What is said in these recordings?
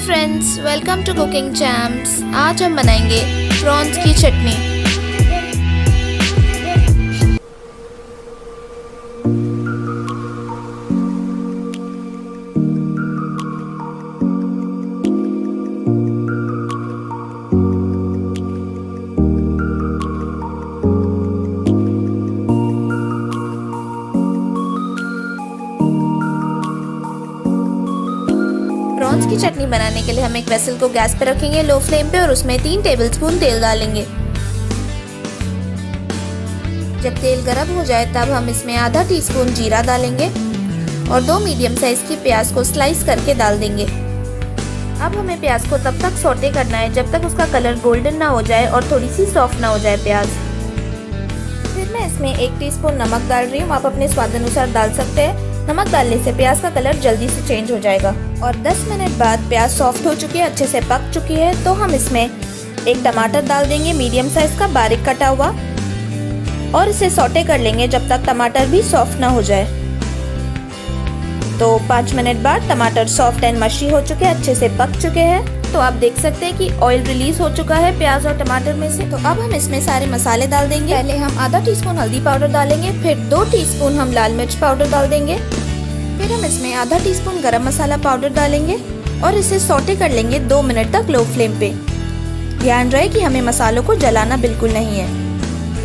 Friends, welcome to cooking champs. आज हम बनाएंगे प्रॉन्स की चटनी। प्रॉन्स की चटनी बनाने के लिए हम एक वेसल को गैस पर रखेंगे लो फ्लेम पे और उसमें 3 टेबलस्पून तेल डालेंगे। जब तेल गर्म हो जाए तब हम इसमें आधा टीस्पून जीरा डालेंगे और 2 मीडियम साइज की प्याज को स्लाइस करके डाल देंगे। अब हमें प्याज को तब तक सौटे करना है जब तक उसका कलर गोल्डन ना हो जाए और थोड़ी सी सॉफ्ट ना हो जाए प्याज। फिर मैं इसमें 1 टीस्पून नमक डाल रही हूँ। आप अपने स्वाद अनुसार डाल सकते हैं। नमक डालने से प्याज का कलर जल्दी से चेंज हो जाएगा। और 10 मिनट बाद प्याज सॉफ्ट हो चुकी है, अच्छे से पक चुकी है, तो हम इसमें एक टमाटर डाल देंगे मीडियम साइज का बारीक कटा हुआ और इसे सौटे कर लेंगे जब तक टमाटर भी सॉफ्ट ना हो जाए। तो 5 मिनट बाद टमाटर सॉफ्ट एंड मशी हो चुके हैं, अच्छे से पक चुके हैं। तो आप देख सकते हैं कि ऑयल रिलीज हो चुका है प्याज और टमाटर में से। तो अब हम इसमें सारे मसाले डाल देंगे। पहले हम आधा टीस्पून हल्दी पाउडर डालेंगे, फिर 2 टीस्पून हम लाल मिर्च पाउडर डाल देंगे, फिर हम इसमें आधा टीस्पून गरम मसाला पाउडर डालेंगे और इसे सौटे कर लेंगे 2 मिनट तक लो फ्लेम पे। ध्यान रहे कि हमें मसालों को जलाना बिल्कुल नहीं है,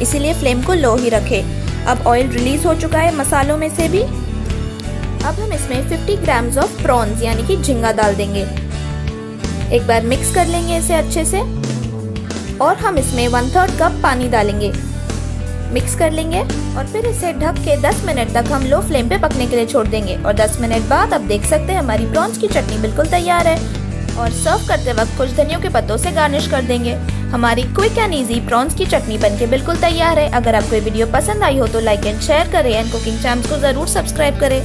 इसीलिए फ्लेम को लो ही रखें। अब ऑयल रिलीज हो चुका है मसालों में से भी। अब हम इसमें 50 ग्राम्स ऑफ प्रॉन्स यानी कि झींगा डाल देंगे। एक बार मिक्स कर लेंगे इसे अच्छे से और हम इसमें 1/3 कप पानी डालेंगे। मिक्स कर लेंगे और फिर इसे ढक के 10 मिनट तक हम लो फ्लेम पे पकने के लिए छोड़ देंगे। और 10 मिनट बाद आप देख सकते हैं हमारी प्रॉन्स की चटनी बिल्कुल तैयार है। और सर्व करते वक्त कुछ धनियों के पत्तों से गार्निश कर देंगे। हमारी क्विक एंड इजी प्रॉन्स की चटनी बनके बिल्कुल तैयार है। अगर आपको ये वीडियो पसंद आई हो तो लाइक एंड शेयर करें एंड कुकिंग चैम्प्स को जरूर सब्सक्राइब करें।